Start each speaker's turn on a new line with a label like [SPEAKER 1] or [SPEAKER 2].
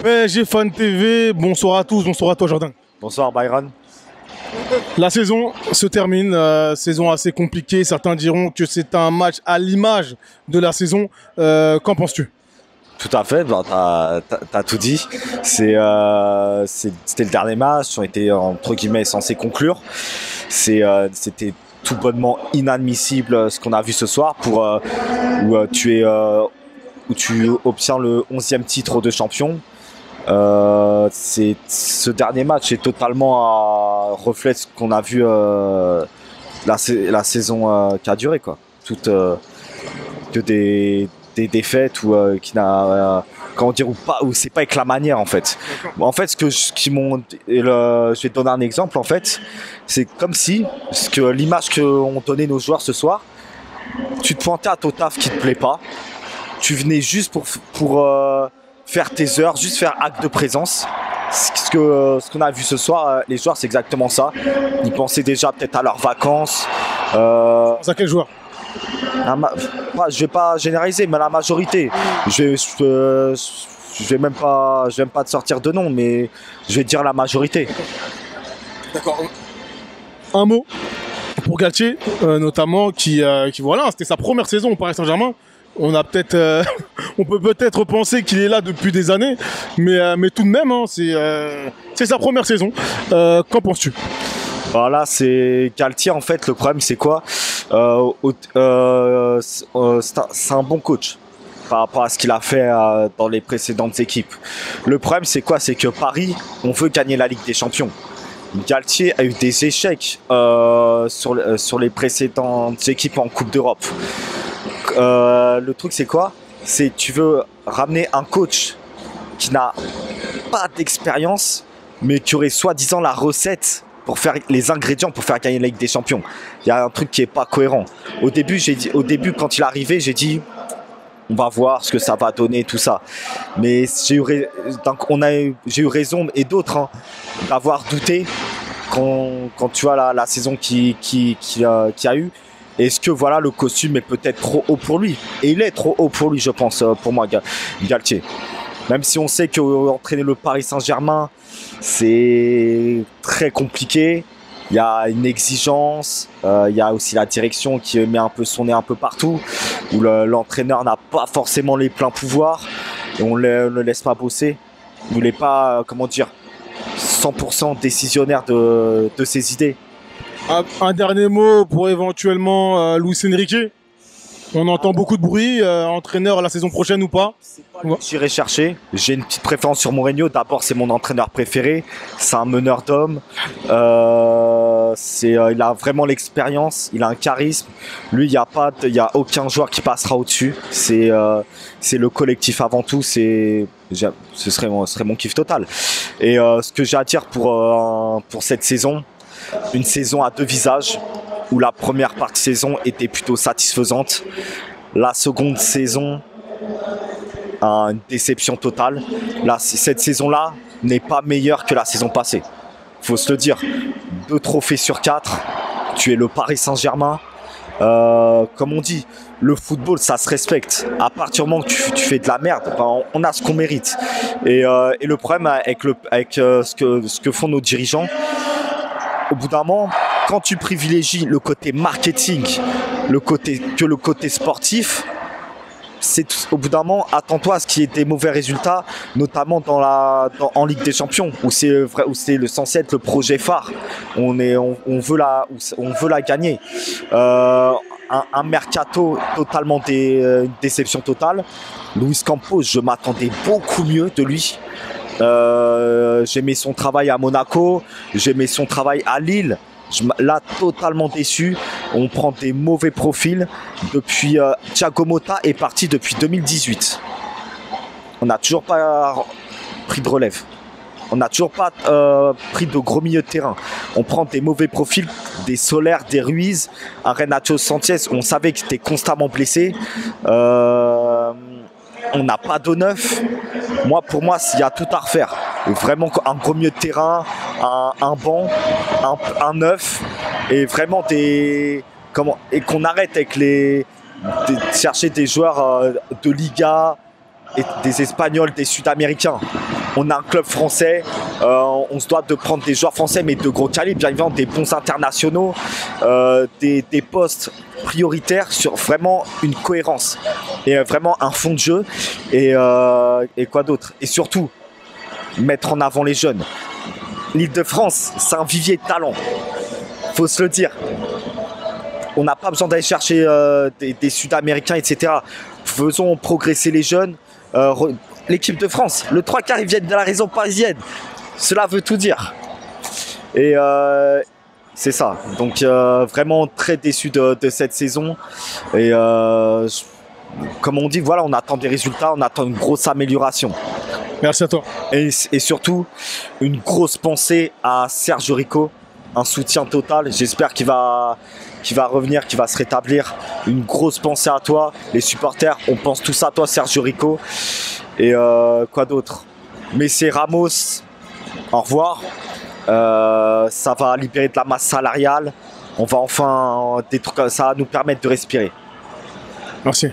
[SPEAKER 1] PSG Fan TV, bonsoir à tous, bonsoir à toi Jordan.
[SPEAKER 2] Bonsoir Byron.
[SPEAKER 1] La saison se termine, saison assez compliquée, certains diront que c'est un match à l'image de la saison, qu'en penses-tu?
[SPEAKER 2] Tout à fait, t'as tout dit. C'était le dernier match, on était entre guillemets censé conclure. C'était tout bonnement inadmissible ce qu'on a vu ce soir où tu obtiens le 11e titre de champion. Ce dernier match est totalement reflète ce qu'on a vu la saison qui a duré, quoi. Que des défaites ou qui n'a comment dire ou c'est pas avec la manière en fait. En fait je vais te donner un exemple en fait, c'est comme si l'image qu'ont donné nos joueurs ce soir, tu te pointais à ton taf qui te plaît pas, tu venais juste pour faire tes heures, juste faire acte de présence. Ce qu'on a vu ce soir, les joueurs, c'est exactement ça. Ils pensaient déjà peut-être à leurs vacances.
[SPEAKER 1] À quel joueur?
[SPEAKER 2] Je vais pas généraliser, mais la majorité. Je vais même pas te sortir de nom, mais je vais te dire la majorité.
[SPEAKER 1] D'accord. Un mot pour Galtier, notamment, qui voilà, c'était sa première saison au Paris Saint-Germain. On peut peut-être penser qu'il est là depuis des années, mais tout de même, hein, c'est sa première saison. Qu'en penses-tu?
[SPEAKER 2] Voilà, c'est Galtier en fait. Le problème c'est quoi? C'est un bon coach par rapport à ce qu'il a fait dans les précédentes équipes. Le problème c'est quoi? C'est que Paris, on veut gagner la Ligue des Champions. Galtier a eu des échecs sur les précédentes équipes en Coupe d'Europe. Le truc c'est quoi? C'est tu veux ramener un coach qui n'a pas d'expérience, mais qui aurait soi-disant la recette pour faire les ingrédients pour faire gagner la Ligue des Champions. Il y a un truc qui est pas cohérent. Au début, quand il est arrivé, j'ai dit on va voir ce que ça va donner, tout ça. Mais j'ai eu raison et d'autres d'avoir douté quand tu vois la saison qui a eu. Est-ce que voilà, le costume est peut-être trop haut pour lui? Et il est trop haut pour lui, je pense, pour moi, Galtier. Même si on sait qu'entraîner le Paris Saint-Germain, c'est très compliqué. Il y a une exigence, il y a aussi la direction qui met un peu son nez un peu partout, où l'entraîneur n'a pas forcément les pleins pouvoirs et on ne le laisse pas bosser. Il n'est pas, 100% décisionnaire de ses idées.
[SPEAKER 1] Un dernier mot pour éventuellement Luis Enrique. On entend beaucoup de bruit, entraîneur la saison prochaine ou pas?
[SPEAKER 2] J'irai chercher. J'ai une petite préférence sur Mourinho. D'abord, c'est mon entraîneur préféré. C'est un meneur d'hommes. Il a vraiment l'expérience. Il a un charisme. Lui, il y a aucun joueur qui passera au-dessus. C'est le collectif avant tout. Ce serait mon kiff total. Et ce que j'ai à dire pour cette saison, une saison à deux visages, où la première partie de saison était plutôt satisfaisante. La seconde saison, une déception totale. Cette saison-là n'est pas meilleure que la saison passée. Faut se le dire. 2 trophées sur 4. Tu es le Paris Saint-Germain. Comme on dit, le football, ça se respecte. À partir du moment que tu fais de la merde, on a ce qu'on mérite. Et le problème avec ce que font nos dirigeants, au bout d'un moment, quand tu privilégies le côté marketing, le côté sportif, au bout d'un moment, attends-toi à ce qu'il y ait des mauvais résultats, notamment en Ligue des Champions, où c'est censé être le projet phare. On veut la gagner. Un mercato totalement une déception totale. Luis Campos, je m'attendais beaucoup mieux de lui. J'aimais son travail à Monaco, j'aimais son travail à Lille. Là, totalement déçu. On prend des mauvais profils. Depuis Thiago Motta est parti depuis 2018. On n'a toujours pas pris de relève. On n'a toujours pas pris de gros milieux de terrain. On prend des mauvais profils, des Solaires, des Ruiz, un Renato Sanchez. On savait qu'il était constamment blessé. On n'a pas de neuf. Pour moi, il y a tout à refaire. Vraiment un gros milieu de terrain, un banc, un neuf, et vraiment et qu'on arrête avec chercher des joueurs de Liga, et des Espagnols, des Sud-Américains. on a un club français, on se doit de prendre des joueurs français, mais de gros calibre, bien évidemment, des bons internationaux, des postes prioritaires sur vraiment une cohérence et vraiment un fond de jeu et quoi d'autre. Et surtout, mettre en avant les jeunes. L'Île-de-France, c'est un vivier de talent, faut se le dire. On n'a pas besoin d'aller chercher des Sud-Américains, etc. Faisons progresser les jeunes. L'équipe de France, le 3/4, ils viennent de la région parisienne. Cela veut tout dire. Et c'est ça. Donc vraiment très déçu de cette saison. Et comme on dit, voilà, on attend des résultats, on attend une grosse amélioration.
[SPEAKER 1] Merci à toi.
[SPEAKER 2] Et surtout, une grosse pensée à Serge Rico. Un soutien total. J'espère qu'il va revenir, qu'il va se rétablir. Une grosse pensée à toi, les supporters. On pense tous à toi, Serge Rico. Et quoi d'autre? Messi, Ramos, au revoir. Ça va libérer de la masse salariale. On va enfin, ça va nous permettre de respirer.
[SPEAKER 1] Merci.